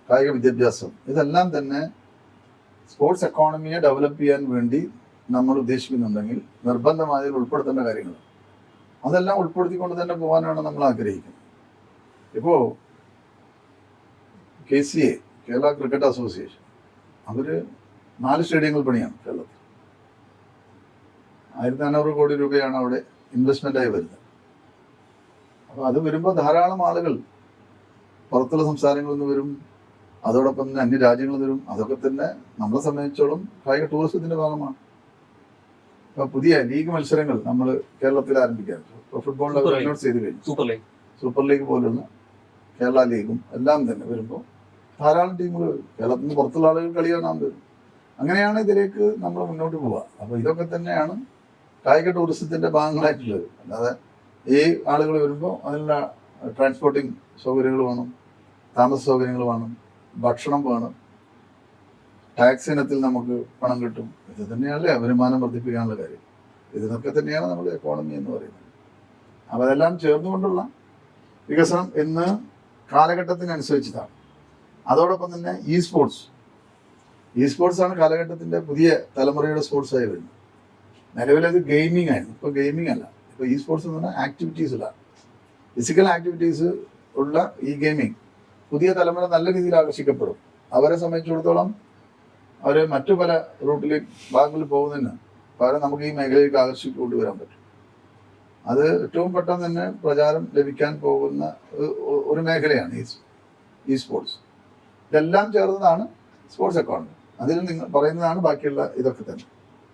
കായിക വിദ്യാഭ്യാസം ഇതെല്ലാം തന്നെ സ്പോർട്സ് എക്കോണമിയെ ഡെവലപ്പ് ചെയ്യാൻ വേണ്ടി നമ്മൾ ഉദ്ദേശിക്കുന്നുണ്ടെങ്കിൽ നിർബന്ധമായതിൽ ഉൾപ്പെടുത്തേണ്ട കാര്യങ്ങൾ അതെല്ലാം ഉൾപ്പെടുത്തിക്കൊണ്ട് തന്നെ പോകാനാണ് നമ്മൾ ആഗ്രഹിക്കുന്നത്. ഇപ്പോൾ KCA കേരള ക്രിക്കറ്റ് അസോസിയേഷൻ അവർ 4 സ്റ്റേഡിയങ്ങൾ പണിയാണ് കേരളത്തിൽ. 1400 കോടി രൂപയാണ് അവിടെ ഇൻവെസ്റ്റ്മെൻ്റായി വരുന്നത്. അപ്പോൾ അത് വരുമ്പോൾ ധാരാളം ആളുകൾ പുറത്തുള്ള സംസ്ഥാനങ്ങളിൽ നിന്ന് വരും, അതോടൊപ്പം തന്നെ അന്യ രാജ്യങ്ങളിൽ വരും. അതൊക്കെ തന്നെ നമ്മളെ സംബന്ധിച്ചോളം കായിക ടൂറിസത്തിൻ്റെ ഭാഗമാണ്. ഇപ്പോൾ പുതിയ ലീഗ് മത്സരങ്ങൾ നമ്മൾ കേരളത്തിൽ ആരംഭിക്കാൻ ഫുട്ബോളിൽ അനൗൺസ് ചെയ്ത് കഴിഞ്ഞു. സൂപ്പർ ലീഗ് പോലുള്ള കേരള ലീഗും എല്ലാം തന്നെ വരുമ്പോൾ ധാരാളം ടീമുകൾ വരും. കേരളത്തിൽ നിന്ന് പുറത്തുള്ള ആളുകൾ കളി കാണാൻ വരും. അങ്ങനെയാണ് ഇതിലേക്ക് നമ്മൾ മുന്നോട്ട് പോവുക. അപ്പോൾ ഇതൊക്കെ തന്നെയാണ് കായിക ടൂറിസത്തിൻ്റെ ഭാഗങ്ങളായിട്ടുള്ളത്. അല്ലാതെ ഈ ആളുകൾ വരുമ്പോൾ അതിനുള്ള ട്രാൻസ്പോർട്ടിങ് സൗകര്യങ്ങൾ വേണം, താമസ സൗകര്യങ്ങൾ വേണം, ഭക്ഷണം വേണം, ടാക്സ് ഇനത്തിൽ നമുക്ക് പണം കിട്ടും. ഇത് തന്നെയാണല്ലേ വരുമാനം വർദ്ധിപ്പിക്കാനുള്ള കാര്യം. ഇതിനൊക്കെ തന്നെയാണ് നമ്മുടെ എക്കോണമി എന്ന് പറയുന്നത്. അപ്പോൾ അതെല്ലാം ചേർന്നുകൊണ്ടുള്ള വികസനം ഇന്ന് കാലഘട്ടത്തിനനുസരിച്ചിട്ടാണ്. അതോടൊപ്പം തന്നെ ഇ സ്പോർട്സാണ് കാലഘട്ടത്തിൻ്റെ പുതിയ തലമുറയുടെ സ്പോർട്സായി വരുന്നത്. നിലവിലത് ഗെയിമിംഗ് ആയിരുന്നു, ഇപ്പോൾ ഗെയിമിംഗ് അല്ല. ഇപ്പോൾ ഇ സ്പോർട്സ് എന്ന് പറഞ്ഞാൽ ആക്ടിവിറ്റീസിലാണ്, ഫിസിക്കൽ ആക്ടിവിറ്റീസ് ഉള്ള ഈ ഗെയിമിംഗ് പുതിയ തലമുറ നല്ല രീതിയിൽ ആകർഷിക്കപ്പെടും. അവരെ സംബന്ധിച്ചിടത്തോളം അവർ മറ്റു പല ഭാഗങ്ങളിൽ പോകുന്നതിന് പകരം നമുക്ക് ഈ മേഖലയിലേക്ക് ആകർഷിച്ച് കൊണ്ടുവരാൻ പറ്റും. അത് ഏറ്റവും പെട്ടെന്ന് തന്നെ പ്രചാരം ലഭിക്കാൻ പോകുന്ന ഒരു മേഖലയാണ് ഈ സ്പോർട്സ്. ഇതെല്ലാം ചേർന്നതാണ് സ്പോർട്സ് എക്കോണമി. അതിൽ നിങ്ങൾ പറയുന്നതാണ് ബാക്കിയുള്ള ഇതൊക്കെ തന്നെ.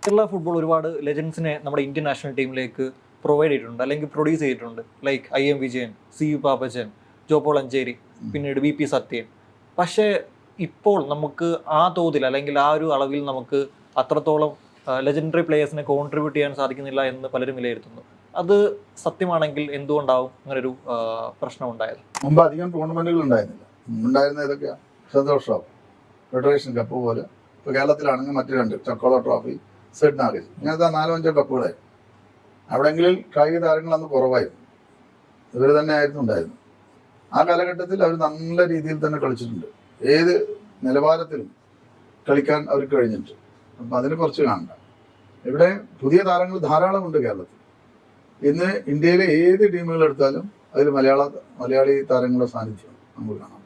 കേരള ഫുട്ബോൾ ഒരുപാട് ലെജൻസിനെ നമ്മുടെ ഇന്ത്യൻ നാഷണൽ ടീമിലേക്ക് പ്രൊവൈഡ് ചെയ്തിട്ടുണ്ട്, അല്ലെങ്കിൽ പ്രൊഡ്യൂസ് ചെയ്തിട്ടുണ്ട്. Like IM Vijayan, CU Pappachan, Jopaul Ancheri, പിന്നീട് VP സത്യൻ. പക്ഷേ ഇപ്പോൾ നമുക്ക് ആ തോതിൽ അല്ലെങ്കിൽ ആ ഒരു അളവിൽ നമുക്ക് അത്രത്തോളം ലെജൻഡറി പ്ലേയേഴ്സിനെ കോൺട്രിബ്യൂട്ട് ചെയ്യാൻ സാധിക്കുന്നില്ല എന്ന് പലരും വിലയിരുത്തുന്നു. അത് സത്യമാണെങ്കിൽ എന്തുകൊണ്ടാവും അങ്ങനൊരു പ്രശ്നം ഉണ്ടായത്? മുമ്പ് അധികം ടൂർണമെന്റുകൾ ഉണ്ടായിരുന്ന ഏതൊക്കെയാണ്? സന്തോഷ് ഫെഡറേഷൻ കപ്പ് പോലെ. ഇപ്പോൾ കേരളത്തിലാണെങ്കിൽ മറ്റു 2 ചക്കോള ട്രോഫി, സെഡ് നാഗേജ്, ഇങ്ങനത്തെ 4-5 കപ്പുകളായി. അവിടെയെങ്കിലും കായിക താരങ്ങൾ അന്ന് കുറവായിരുന്നു, ഇവർ തന്നെ ആയിരുന്നു ഉണ്ടായിരുന്നത്. ആ കാലഘട്ടത്തിൽ അവർ നല്ല രീതിയിൽ തന്നെ കളിച്ചിട്ടുണ്ട്. ഏത് നിലവാരത്തിലും കളിക്കാൻ അവർക്ക് കഴിഞ്ഞിട്ട്. അപ്പം അതിന് കുറച്ച് കാണണ്ട. ഇവിടെ പുതിയ താരങ്ങൾ ധാരാളമുണ്ട് കേരളത്തിൽ. ഇന്ന് ഇന്ത്യയിലെ ഏത് ടീമുകൾ എടുത്താലും അതിൽ മലയാളി താരങ്ങളുടെ സാന്നിധ്യം നമുക്ക് കാണാം.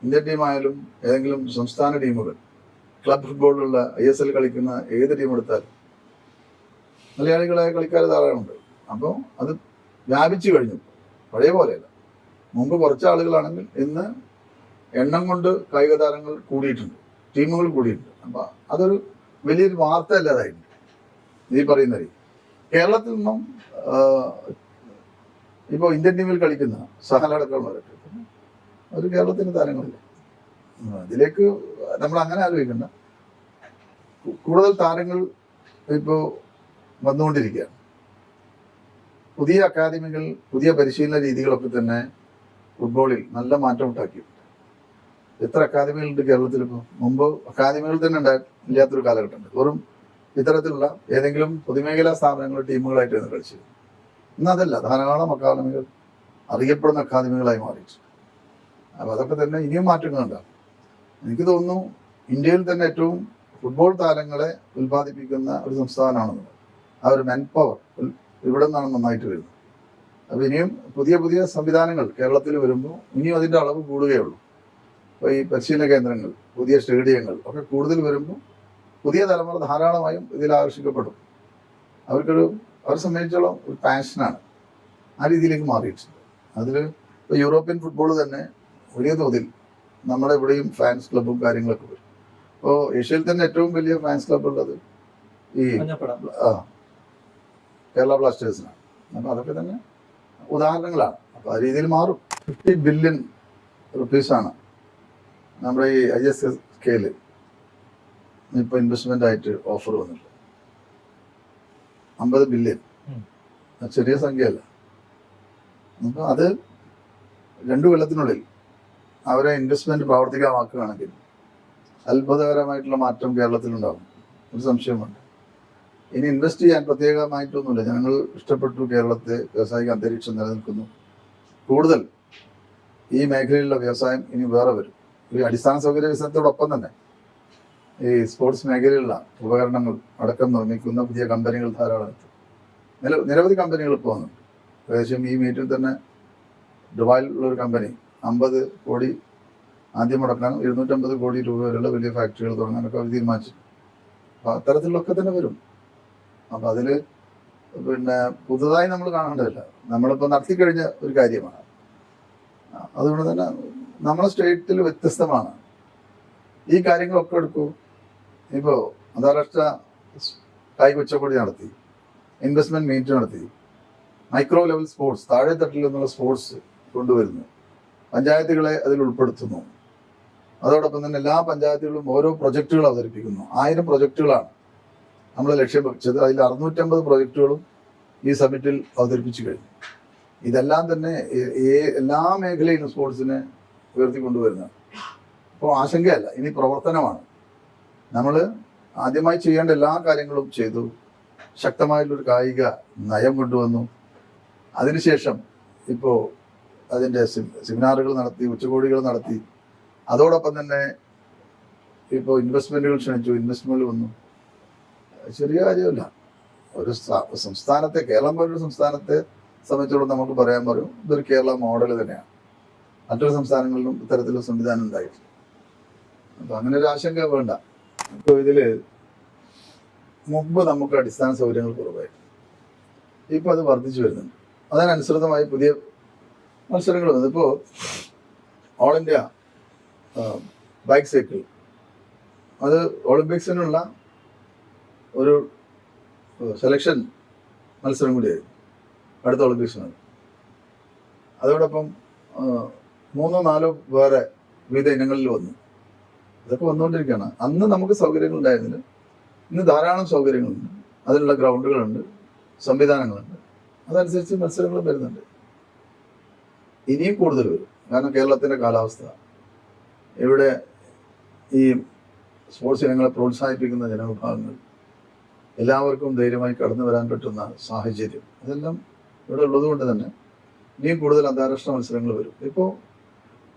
ഇന്ത്യൻ ടീമായാലും ഏതെങ്കിലും സംസ്ഥാന ടീമുകൾ, ക്ലബ് ഫുട്ബോളിലുള്ള ISL കളിക്കുന്ന ഏത് ടീം എടുത്താലും മലയാളികളായ കളിക്കാർ ധാരാളമുണ്ട്. അപ്പോൾ അത് വ്യാപിച്ചു കഴിഞ്ഞു. പഴയ പോലെയല്ല. മുമ്പ് കുറച്ച് ആളുകളാണെങ്കിൽ ഇന്ന് എണ്ണം കൊണ്ട് കായിക താരങ്ങൾ കൂടിയിട്ടുണ്ട്, ടീമുകൾ കൂടിയിട്ടുണ്ട്. അപ്പം അതൊരു വലിയൊരു വാർത്ത അല്ലാതായിട്ടുണ്ട് ഈ പറയുന്ന രീതി. കേരളത്തിൽ നിന്നും ഇപ്പോൾ ഇന്ത്യൻ ടീമിൽ കളിക്കുന്ന സഹലടക്കമുള്ളവരൊക്കെ ഒരു കേരളത്തിൻ്റെ താരങ്ങളില്ല. അതിലേക്ക് നമ്മൾ അങ്ങനെ ആലോചിക്കണ്ട. കൂടുതൽ താരങ്ങൾ ഇപ്പോൾ വന്നുകൊണ്ടിരിക്കുകയാണ്. പുതിയ അക്കാദമികൾ, പുതിയ പരിശീലന രീതികളൊക്കെ തന്നെ ഫുട്ബോളിൽ നല്ല മാറ്റം ഉണ്ടാക്കിയിട്ടുണ്ട്. എത്ര അക്കാദമികളുണ്ട് കേരളത്തിൽ? ഇപ്പോൾ മുമ്പ് അക്കാദമികൾ തന്നെ ഇല്ലാത്തൊരു കാലഘട്ടമുണ്ട്. വെറും ഇത്തരത്തിലുള്ള ഏതെങ്കിലും പൊതുമേഖലാ സ്ഥാപനങ്ങൾ ടീമുകളായിട്ടാണ് കളിച്ചത്. ഇന്നതല്ല, ധാരാളം അക്കാദമികൾ അറിയപ്പെടുന്ന അക്കാദമികളായി മാറിയിട്ടുണ്ട്. അപ്പോൾ അതൊക്കെ തന്നെ ഇനിയും മാറ്റങ്ങളുണ്ടാകും. എനിക്ക് തോന്നുന്നു ഇന്ത്യയിൽ തന്നെ ഏറ്റവും ഫുട്ബോൾ താരങ്ങളെ ഉൽപ്പാദിപ്പിക്കുന്ന ഒരു സംസ്ഥാനമാണെന്ന്. ആ ഒരു മാൻ പവർ ഇവിടെ നിന്നാണ് നന്നായിട്ട് വരുന്നത്. അപ്പോൾ ഇനിയും പുതിയ പുതിയ സംവിധാനങ്ങൾ കേരളത്തിൽ വരുമ്പോൾ ഇനിയും അതിൻ്റെ അളവ് കൂടുകയുള്ളൂ. അപ്പോൾ ഈ പരിശീലന കേന്ദ്രങ്ങൾ, പുതിയ സ്റ്റേഡിയങ്ങൾ ഒക്കെ കൂടുതൽ വരുമ്പോൾ പുതിയ തലമുറ ധാരാളമായും ഇതിൽ ആകർഷിക്കപ്പെടും. അവരെ സംബന്ധിച്ചോളം ഒരു പാഷനാണ്, ആ രീതിയിലേക്ക് മാറിയിട്ടുണ്ട്. അതിൽ ഇപ്പോൾ യൂറോപ്യൻ ഫുട്ബോൾ തന്നെ വലിയ തോതിൽ നമ്മുടെ ഇവിടെയും ഫാൻസ് ക്ലബ്ബും കാര്യങ്ങളൊക്കെ വരും. ഇപ്പോൾ ഏഷ്യയിൽ തന്നെ ഏറ്റവും വലിയ ഫാൻസ് ക്ലബ്ബ് ഉള്ളത് ഈ കേരള ബ്ലാസ്റ്റേഴ്സിനാണ്. അപ്പോൾ അതൊക്കെ തന്നെ ഉദാഹരണങ്ങളാണ്. അപ്പോൾ ആ രീതിയിൽ മാറും. 50 ബില്യൺ റുപ്പീസാണ് നമ്മുടെ ഈ ISSKയിൽ ഇപ്പോൾ ഇൻവെസ്റ്റ്മെൻ്റ് ആയിട്ട് ഓഫർ വന്നിട്ടുണ്ട്. 50 ബില്യൺ, ചെറിയ സംഖ്യയല്ല. അപ്പോൾ അത് 2 കൊല്ലത്തിനുള്ളിൽ അവരെ ഇൻവെസ്റ്റ്മെൻറ്റ് പ്രാവർത്തികമാക്കുകയാണെങ്കിൽ അത്ഭുതകരമായിട്ടുള്ള മാറ്റം കേരളത്തിലുണ്ടാകും, ഒരു സംശയമുണ്ട്. ഇനി ഇൻവെസ്റ്റ് ചെയ്യാൻ പ്രത്യേകമായിട്ടൊന്നുമില്ല. ജനങ്ങൾ ഇഷ്ടപ്പെട്ടു, കേരളത്തെ വ്യാവസായിക അന്തരീക്ഷം നിലനിൽക്കുന്നു. കൂടുതൽ ഈ മേഖലയിലുള്ള വ്യവസായം ഇനി വേറെ വരും. ഈ അടിസ്ഥാന സൗകര്യ വികസനത്തോടൊപ്പം തന്നെ ഈ സ്പോർട്സ് മേഖലയിലുള്ള ഉപകരണങ്ങൾ അടക്കം നിർമ്മിക്കുന്ന പുതിയ കമ്പനികൾ ധാരാളം എത്തും. നിരവധി കമ്പനികൾ ഇപ്പോൾ വന്നുണ്ട്. ഏകദേശം ഈ മീറ്റിൽ തന്നെ ദുബായിലുള്ളൊരു കമ്പനി 50 കോടി ആദ്യം മുടക്കാനും 250 കോടി രൂപ വരെയുള്ള വലിയ ഫാക്ടറികൾ തുടങ്ങാനൊക്കെ അവർ തീരുമാനിച്ചു. അപ്പോൾ അത്തരത്തിലൊക്കെ തന്നെ വരും. അപ്പോൾ അതിൽ പിന്നെ പുതുതായി നമ്മൾ കാണേണ്ടതില്ല, നമ്മളിപ്പോൾ നടത്തിക്കഴിഞ്ഞ ഒരു കാര്യമാണ്. അതുകൊണ്ട് തന്നെ നമ്മുടെ സ്റ്റേറ്റിൽ വ്യത്യസ്തമാണ് ഈ കാര്യങ്ങളൊക്കെ. എടുക്കൂ, ഇപ്പോൾ അന്താരാഷ്ട്ര കായിക ഉച്ചകോടി നടത്തി, ഇൻവെസ്റ്റ്മെൻറ്റ് മീറ്റ് നടത്തി, മൈക്രോ ലെവൽ സ്പോർട്സ്, താഴെ തട്ടിൽ നിന്നുള്ള സ്പോർട്സ് കൊണ്ടുവരുന്നു, പഞ്ചായത്തുകളെ അതിൽ ഉൾപ്പെടുത്തുന്നു. അതോടൊപ്പം തന്നെ എല്ലാ പഞ്ചായത്തുകളിലും ഓരോ പ്രൊജക്റ്റുകൾ അവതരിപ്പിക്കുന്നു. 1000 പ്രൊജക്റ്റുകളാണ് നമ്മൾ ലക്ഷ്യം വെച്ചത്. അതിൽ 650 പ്രൊജക്റ്റുകളും ഈ സമ്മിറ്റിൽ അവതരിപ്പിച്ചു കഴിഞ്ഞു. ഇതെല്ലാം തന്നെ എല്ലാ മേഖലയിലും സ്പോർട്സിനെ ഉയർത്തിക്കൊണ്ടുവരുന്നത്. അപ്പോൾ ആശങ്കയല്ല, ഇനി പ്രവർത്തനമാണ്. നമ്മൾ ആദ്യമായി ചെയ്യേണ്ട എല്ലാ കാര്യങ്ങളും ചെയ്തു. ശക്തമായിട്ടുള്ളൊരു കായിക നയം കൊണ്ടുവന്നു. അതിനുശേഷം ഇപ്പോൾ അതിൻ്റെ സെമിനാറുകൾ നടത്തി, ഉച്ചകോടികൾ നടത്തി. അതോടൊപ്പം തന്നെ ഇപ്പോൾ ഇൻവെസ്റ്റ്മെൻറ്റുകൾ ക്ഷണിച്ചു, ഇൻവെസ്റ്റ്മെൻറ്റ് വന്നു. ചെറിയ കാര്യമല്ല. ഒരു സംസ്ഥാനത്തെ, കേരളം പോലൊരു സംസ്ഥാനത്തെ സംബന്ധിച്ചോളം നമുക്ക് പറയാൻ പറയും ഇതൊരു കേരള മോഡൽ തന്നെയാണ്. മറ്റൊരു സംസ്ഥാനങ്ങളിലും ഇത്തരത്തിലുള്ള സംവിധാനം ഉണ്ടായിട്ടില്ല. അപ്പോൾ അങ്ങനെ ഒരു ആശങ്ക വേണ്ട. ഇപ്പോൾ ഇതിൽ മുമ്പ് നമുക്ക് അടിസ്ഥാന സൗകര്യങ്ങൾ കുറവായിരുന്നു, ഇപ്പോൾ അത് വർദ്ധിച്ചു വരുന്നുണ്ട്. അതിനനുസൃതമായി പുതിയ മത്സരങ്ങൾ വന്നു. ഇപ്പോൾ ഓൾ ഇന്ത്യ ബൈക്ക് സൈക്കിൾ, അത് ഒളിമ്പിക്സിനുള്ള ഒരു സെലക്ഷൻ മത്സരം കൂടിയായിരുന്നു അടുത്ത ഒളിമ്പിക്സിന്. അതോടൊപ്പം 3-4 വേറെ വിവിധ ഇനങ്ങളിൽ വന്നു. ഇതൊക്കെ വന്നുകൊണ്ടിരിക്കുകയാണ്. അന്ന് നമുക്ക് സൗകര്യങ്ങൾ ഉണ്ടായിരുന്നില്ല, ഇന്ന് ധാരാളം സൗകര്യങ്ങളുണ്ട്. അതിനുള്ള ഗ്രൗണ്ടുകളുണ്ട്, സംവിധാനങ്ങളുണ്ട്. അതനുസരിച്ച് മത്സരങ്ങൾ വരുന്നുണ്ട്. ഇനിയും കൂടുതൽ വരും. കാരണം കേരളത്തിൻ്റെ കാലാവസ്ഥ, ഇവിടെ ഈ സ്പോർട്സ് ഇനങ്ങളെ പ്രോത്സാഹിപ്പിക്കുന്ന ജനവിഭാഗങ്ങൾ, എല്ലാവർക്കും ധൈര്യമായി കടന്നു വരാൻ പറ്റുന്ന സാഹചര്യം, ഇതെല്ലാം ഇവിടെ ഉള്ളതുകൊണ്ട് തന്നെ ഇനിയും കൂടുതൽ അന്താരാഷ്ട്ര മത്സരങ്ങൾ വരും. ഇപ്പോൾ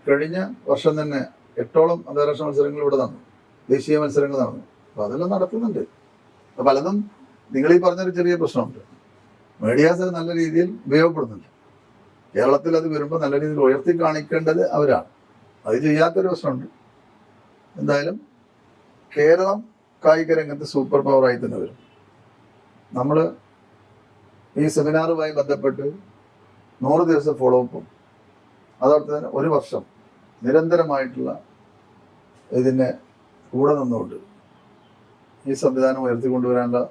കഴിഞ്ഞ വർഷം തന്നെ 8ഓളം അന്താരാഷ്ട്ര മത്സരങ്ങൾ ഇവിടെ നടന്നു, ദേശീയ മത്സരങ്ങൾ നടന്നു. അപ്പോൾ അതെല്ലാം നടക്കുന്നുണ്ട്. അപ്പോൾ പലതും നിങ്ങൾ ഈ പറഞ്ഞൊരു ചെറിയ പ്രശ്നമുണ്ട്, മീഡിയാസ് അത് നല്ല രീതിയിൽ ഉപയോഗപ്പെടുന്നുണ്ട്. കേരളത്തിൽ അത് വരുമ്പോൾ നല്ല രീതിയിൽ ഉയർത്തി കാണിക്കേണ്ടത് അവരാണ്. അത് ചെയ്യാത്തൊരു പ്രശ്നമുണ്ട്. എന്തായാലും കേരളം കായിക രംഗത്ത് സൂപ്പർ പവറായി തന്നെ വരും. നമ്മൾ ഈ സെമിനാറുമായി ബന്ധപ്പെട്ട് 100 ദിവസം ഫോളോ അപ്പും, അതോടൊപ്പം തന്നെ 1 വർഷം നിരന്തരമായിട്ടുള്ള ഇതിനെ കൂടെ നിന്നുകൊണ്ട് ഈ സംവിധാനം ഉയർത്തിക്കൊണ്ടുവരാനുള്ള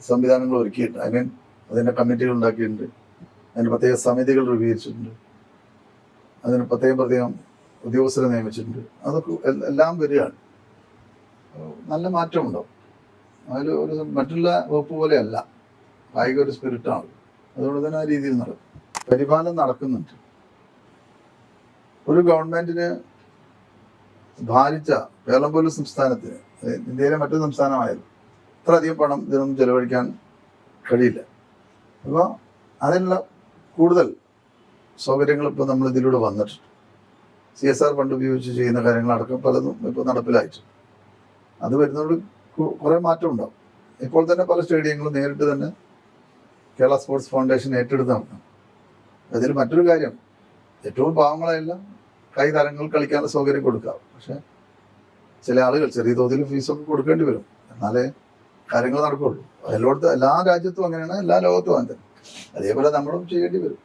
സംവിധാനങ്ങൾ ഒരുക്കിയിട്ടുണ്ട്. അതിൻ്റെ കമ്മിറ്റികൾ ഉണ്ടാക്കിയിട്ടുണ്ട്, അതിന് പ്രത്യേക സമിതികൾ രൂപീകരിച്ചിട്ടുണ്ട്, അതിന് പ്രത്യേകം ഉദ്യോഗസ്ഥരെ നിയമിച്ചിട്ടുണ്ട്. അതൊക്കെ എല്ലാം വരികയാണ്. നല്ല മാറ്റമുണ്ടാവും. അതിൽ ഒരു മറ്റുള്ള വകുപ്പ് പോലെയല്ല, കായിക ഒരു സ്പിരിറ്റാണ്. അതുകൊണ്ട് തന്നെ ആ രീതിയിൽ നടക്കും. പരിപാലനം നടക്കുന്നുണ്ട്. ഒരു ഗവൺമെന്റിന് ഭാരിച്ച കേരളം പോലും സംസ്ഥാനത്തിന്, ഇന്ത്യയിലെ മറ്റൊരു സംസ്ഥാനമായാലും ഇത്ര അധികം പണം ഇതിനൊന്നും ചെലവഴിക്കാൻ കഴിയില്ല. അപ്പോൾ അതിനുള്ള കൂടുതൽ സൗകര്യങ്ങൾ ഇപ്പോൾ നമ്മൾ ഇതിലൂടെ വന്നിട്ടുണ്ട്. CSR ഫണ്ട് ഉപയോഗിച്ച് ചെയ്യുന്ന കാര്യങ്ങളടക്കം പലതും ഇപ്പോൾ നടപ്പിലായിട്ടുണ്ട്. അത് വരുന്നതോട് കുറേ മാറ്റം ഉണ്ടാവും. ഇപ്പോൾ തന്നെ പല സ്റ്റേഡിയങ്ങളും നേരിട്ട് തന്നെ കേരള സ്പോർട്സ് ഫൗണ്ടേഷൻ ഏറ്റെടുത്ത് നടത്തണം. അതിൽ മറ്റൊരു കാര്യം, ഏറ്റവും പാവങ്ങളെല്ലാം കൈ താരങ്ങൾ കളിക്കാനുള്ള സൗകര്യം കൊടുക്കാം. പക്ഷെ ചില ആളുകൾ ചെറിയ തോതിൽ ഫീസൊക്കെ കൊടുക്കേണ്ടി വരും, എന്നാലേ കാര്യങ്ങൾ നടക്കുകയുള്ളൂ. എല്ലായിടത്തും എല്ലാ രാജ്യത്തും അങ്ങനെയാണ്, എല്ലാ ലോകത്തും അങ്ങനെ തന്നെ. അതേപോലെ നമ്മളും ചെയ്യേണ്ടി വരും.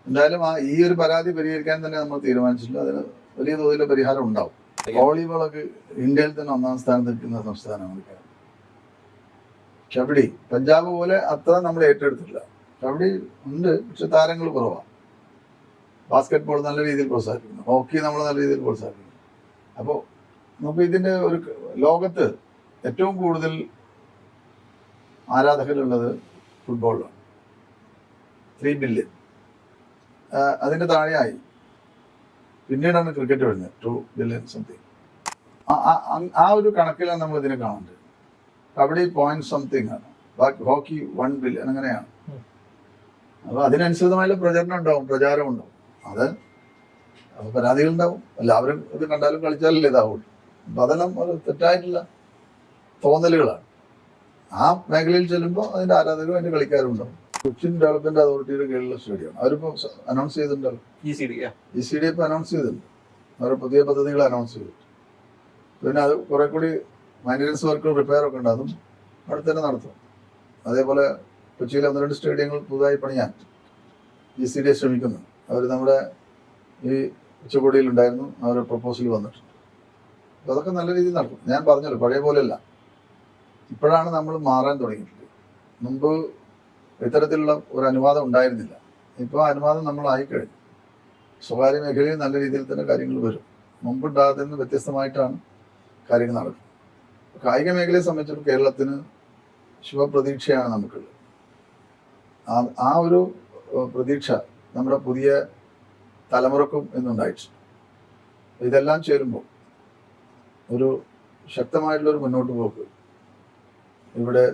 എന്തായാലും ഈ ഒരു പരാതി പരിഹരിക്കാൻ തന്നെ നമ്മൾ തീരുമാനിച്ചിട്ടുണ്ട്. അതിന് വലിയ തോതിൽ പരിഹാരം ഉണ്ടാവും. വോളിബോളൊക്കെ ഇന്ത്യയിൽ തന്നെ 1ാം സ്ഥാനത്ത് നിൽക്കുന്ന സംസ്ഥാനമാണ് കേരളം. കബഡി പഞ്ചാബ് പോലെ അത്ര നമ്മൾ ഏറ്റെടുത്തില്ല. കബഡി ഉണ്ട്, പക്ഷെ താരങ്ങൾ കുറവാണ്. ബാസ്കറ്റ് ബോൾ നല്ല രീതിയിൽ പ്രോത്സാഹിപ്പിക്കുന്നു, ഹോക്കി നമ്മൾ നല്ല രീതിയിൽ പ്രോത്സാഹിപ്പിക്കുന്നു. അപ്പോൾ നമുക്ക് ഇതിൻ്റെ ഒരു ലോകത്ത് ഏറ്റവും കൂടുതൽ ആരാധകരുള്ളത് ഫുട്ബോളിലാണ്. 3 ബില്യൺ. അതിൻ്റെ താഴെയായി പിന്നീടാണ് ക്രിക്കറ്റ് വരുന്നത്, 2 ബില്യൺ സംതിങ്. ആ ഒരു കണക്കിലാണ് നമ്മൾ ഇതിനെ കാണേണ്ടത്. കബഡി പോയിന്റ് സംതിങ് ആണ്, ഹോക്കി 1 ബില്യൺ അങ്ങനെയാണ്. അപ്പോൾ അതിനനുസൃതമായുള്ള പ്രചാരം ഉണ്ടാവും. അത് പരാതികളുണ്ടാവും. എല്ലാവരും ഇത് കണ്ടാലും കളിച്ചാലല്ലേ ഇതാവുള്ളൂ. അപ്പം അതെല്ലാം ഒരു തെറ്റായിട്ടുള്ള തോന്നലുകളാണ്. ആ മേഖലയിൽ ചെല്ലുമ്പോൾ അതിൻ്റെ ആരാധകരും അതിൻ്റെ കളിക്കാരും ഉണ്ടാവും. കൊച്ചിൻ ഡെവലപ്മെന്റ് അതോറിറ്റിയുടെ കീഴിലുള്ള സ്റ്റേഡിയമാണ്. അവരിപ്പോൾ അനൗൺസ് ചെയ്തിട്ടുണ്ടല്ലോ, ECD ഇപ്പോൾ അനൗൺസ് ചെയ്തിട്ടുണ്ട്. അവർ പുതിയ പദ്ധതികൾ അനൗൺസ് ചെയ്തിട്ടുണ്ട്. പിന്നെ അത് കുറെ കൂടി മെയിൻ്റനൻസ് വർക്കും റിപ്പയറൊക്കെ ഉണ്ട്, അതും അവിടെ തന്നെ നടത്തും. അതേപോലെ കൊച്ചിയിലെ 1-2 സ്റ്റേഡിയങ്ങൾ പുതുതായി പണിയാൻ ECD ശ്രമിക്കുന്നു. അവർ നമ്മുടെ ഈ ഉച്ചകോടിയിലുണ്ടായിരുന്നു, അവരുടെ പ്രപ്പോസൽ വന്നിട്ടുണ്ട്. അപ്പോൾ അതൊക്കെ നല്ല രീതിയിൽ നടക്കും. ഞാൻ പറഞ്ഞല്ലോ, പഴയ പോലെയല്ല. ഇപ്പോഴാണ് നമ്മൾ മാറാൻ തുടങ്ങിയിട്ടുള്ളത്. മുമ്പ് ഇത്തരത്തിലുള്ള ഒരു അനുവാദം ഉണ്ടായിരുന്നില്ല. ഇപ്പോൾ അനുവാദം നമ്മളായിക്കഴിഞ്ഞു. സ്വകാര്യ മേഖലയിൽ നല്ല രീതിയിൽ തന്നെ കാര്യങ്ങൾ വരും. മുമ്പുണ്ടാകുന്നതിൽ നിന്ന് വ്യത്യസ്തമായിട്ടാണ് കാര്യങ്ങൾ നടക്കുന്നത്. കായിക മേഖലയെ സംബന്ധിച്ചിടത്തോളം കേരളത്തിന് ശുഭപ്രതീക്ഷയാണ് നമുക്കുള്ളത്. ആ ഒരു പ്രതീക്ഷ നമ്മുടെ പുതിയ തലമുറക്കും എന്നുണ്ടായിട്ടുണ്ട്. ഇതെല്ലാം ചേരുമ്പോൾ ഒരു ശക്തമായിട്ടുള്ളൊരു മുന്നോട്ട് പോക്ക് ഇവിടെ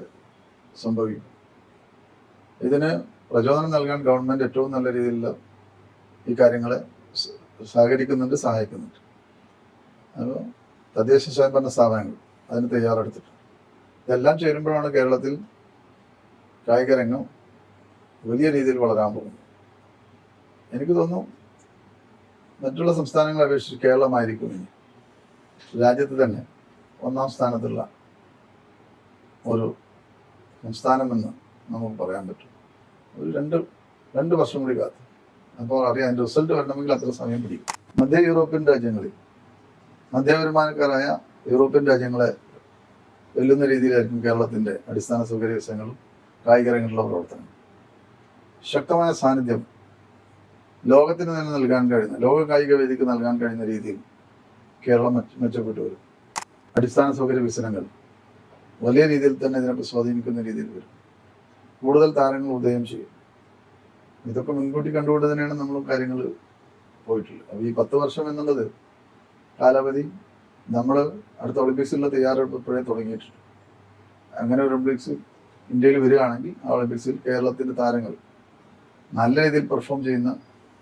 സംഭവിക്കും. ഇതിന് പ്രചോദനം നൽകാൻ ഗവൺമെൻറ് ഏറ്റവും നല്ല രീതിയിലുള്ള ഈ കാര്യങ്ങളെ സഹകരിക്കുന്നുണ്ട്, സഹായിക്കുന്നുണ്ട്. അപ്പോൾ തദ്ദേശ സ്വയംഭരണ സ്ഥാപനങ്ങൾ അതിന് തയ്യാറെടുത്തിട്ടുണ്ട്. ഇതെല്ലാം ചേരുമ്പോഴാണ് കേരളത്തിൽ കായിക രംഗം വലിയ രീതിയിൽ വളരാൻ പോകുന്നത്. എനിക്ക് തോന്നുന്നു മറ്റുള്ള സംസ്ഥാനങ്ങളെ അപേക്ഷിച്ച് കേരളമായിരിക്കും ഇനി രാജ്യത്ത് തന്നെ 1ാം സ്ഥാനത്തുള്ള ഒരു സംസ്ഥാനമെന്ന് നമുക്ക് പറയാൻ പറ്റും. ഒരു രണ്ട് വർഷം കൂടി കാത്ത്, അപ്പോൾ അറിയാം അതിൻ്റെ റിസൾട്ട് വരണമെങ്കിൽ അത്ര സമയം പിടിക്കും. മധ്യ യൂറോപ്യൻ രാജ്യങ്ങളിൽ മധ്യവരുമാനക്കാരായ യൂറോപ്യൻ രാജ്യങ്ങളെ വെല്ലുന്ന രീതിയിലായിരിക്കും കേരളത്തിൻ്റെ അടിസ്ഥാന സൗകര്യ വികസനങ്ങളും കായിക രംഗങ്ങളിലുള്ള പ്രവർത്തനങ്ങൾ. ശക്തമായ സാന്നിധ്യം ലോകത്തിന് തന്നെ നൽകാൻ കഴിയുന്ന, ലോക കായിക വേദിക്ക് നൽകാൻ കഴിയുന്ന രീതിയിൽ കേരളം മെച്ചപ്പെട്ടു വരും. അടിസ്ഥാന സൗകര്യ വികസനങ്ങൾ വലിയ രീതിയിൽ തന്നെ ഇതിനൊക്കെ സ്വാധീനിക്കുന്ന രീതിയിൽ വരും. കൂടുതൽ താരങ്ങൾ ഉദയം ചെയ്യും. ഇതൊക്കെ മുൻകൂട്ടി കണ്ടുകൊണ്ട് തന്നെയാണ് നമ്മൾ കാര്യങ്ങൾ പോയിട്ടുള്ളത്. അപ്പോൾ ഈ 10 വർഷം എന്നുള്ളത് കാലാവധി നമ്മൾ അടുത്ത ഒളിമ്പിക്സിലുള്ള തയ്യാറെടുപ്പ് ഇപ്പോഴേ തുടങ്ങിയിട്ടുണ്ട്. അങ്ങനെ ഒരു ഒളിമ്പിക്സ് ഇന്ത്യയിൽ വരികയാണെങ്കിൽ ആ ഒളിമ്പിക്സിൽ കേരളത്തിൻ്റെ താരങ്ങൾ നല്ല രീതിയിൽ പെർഫോം ചെയ്യുന്ന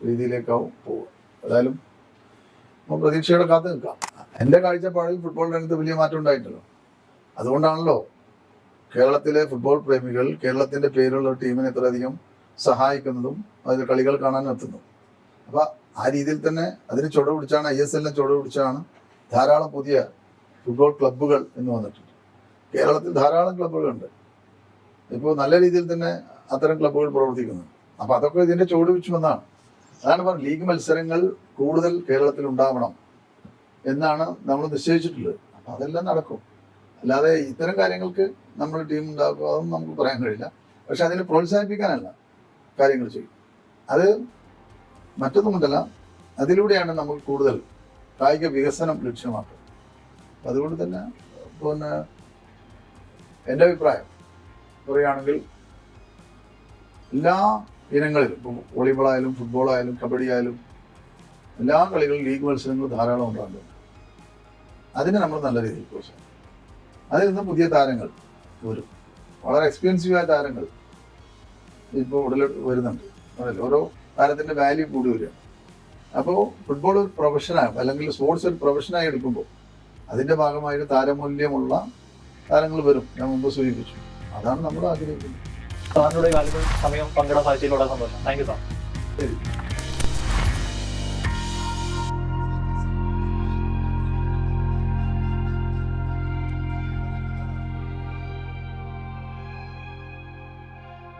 രീതിയിലേക്കാവും പോവുക. ഏതായാലും നമ്മൾ പ്രതീക്ഷയോടെ കാത്തു നിൽക്കാം. എൻ്റെ കാഴ്ചപ്പാടിൽ ഫുട്ബോൾ രംഗത്ത് വലിയ മാറ്റം ഉണ്ടായിട്ടല്ലോ. അതുകൊണ്ടാണല്ലോ കേരളത്തിലെ ഫുട്ബോൾ പ്രേമികൾ കേരളത്തിൻ്റെ പേരുള്ള ടീമിനെ ഇത്രയധികം സഹായിക്കുന്നതും അതിൽ കളികൾ കാണാനും എത്തുന്നു. അപ്പോൾ ആ രീതിയിൽ തന്നെ അതിന് ചുവട് പിടിച്ചാണ്, ISL ചുവട് പിടിച്ചാണ് ധാരാളം പുതിയ ഫുട്ബോൾ ക്ലബ്ബുകൾ എന്ന് വന്നിട്ടുണ്ട്. കേരളത്തിൽ ധാരാളം ക്ലബ്ബുകളുണ്ട്. ഇപ്പോൾ നല്ല രീതിയിൽ തന്നെ അത്തരം ക്ലബ്ബുകൾ പ്രവർത്തിക്കുന്നു. അപ്പോൾ അതൊക്കെ ഇതിൻ്റെ ചുവട് വെച്ച് വന്നാണ്. അതാണ് പറഞ്ഞത്, ലീഗ് മത്സരങ്ങൾ കൂടുതൽ കേരളത്തിൽ ഉണ്ടാവണം എന്നാണ് നമ്മൾ നിശ്ചയിച്ചിട്ടുള്ളത്. അപ്പോൾ അതെല്ലാം നടക്കും. അല്ലാതെ ഇത്തരം കാര്യങ്ങൾക്ക് നമ്മൾ ടീം ഉണ്ടാക്കുക അതൊന്നും നമുക്ക് പറയാൻ കഴിയില്ല. പക്ഷെ അതിനെ പ്രോത്സാഹിപ്പിക്കാനല്ല കാര്യങ്ങൾ ചെയ്യും. അത് മറ്റൊന്നുമുണ്ടല്ല, അതിലൂടെയാണ് നമുക്ക് കൂടുതൽ കായിക വികസനം ലക്ഷ്യമാക്കുന്നത്. അതുകൊണ്ട് തന്നെ പിന്നെ എൻ്റെ അഭിപ്രായം പറയുകയാണെങ്കിൽ എല്ലാ ഇനങ്ങളിലും, ഇപ്പോൾ വോളിബോളായാലും ഫുട്ബോളായാലും കബഡി ആയാലും എല്ലാ കളികളും ലീഗ് മത്സരങ്ങൾ ധാരാളം ഉണ്ടാകുന്നുണ്ട്. അതിനെ നമ്മൾ നല്ല രീതിയിൽ പ്രോത്സാഹിക്കും. അതിൽ നിന്ന് പുതിയ താരങ്ങൾ വരും, വളരെ എക്സ്പെൻസീവായ താരങ്ങൾ ഇപ്പോൾ ഉടൽ വരുന്നുണ്ട്. അതല്ല, ഓരോ താരത്തിൻ്റെ വാല്യൂ കൂടി വരികയാണ്. അപ്പോൾ ഫുട്ബോൾ ഒരു പ്രൊഫഷനായി അല്ലെങ്കിൽ സ്പോർട്സ് ഒരു പ്രൊഫഷനായി എടുക്കുമ്പോൾ അതിൻ്റെ ഭാഗമായിട്ട് താരമൂല്യമുള്ള താരങ്ങൾ വരും. ഞാൻ മുമ്പ് സൂചിപ്പിച്ചു. അതാണ് നമ്മൾ ആഗ്രഹിക്കുന്നത്. സാറിനോട് കാലത്ത് സമയം പങ്കിടാൻ സാധിച്ചതിലുള്ള സന്തോഷം. Thank you sir. ശരി.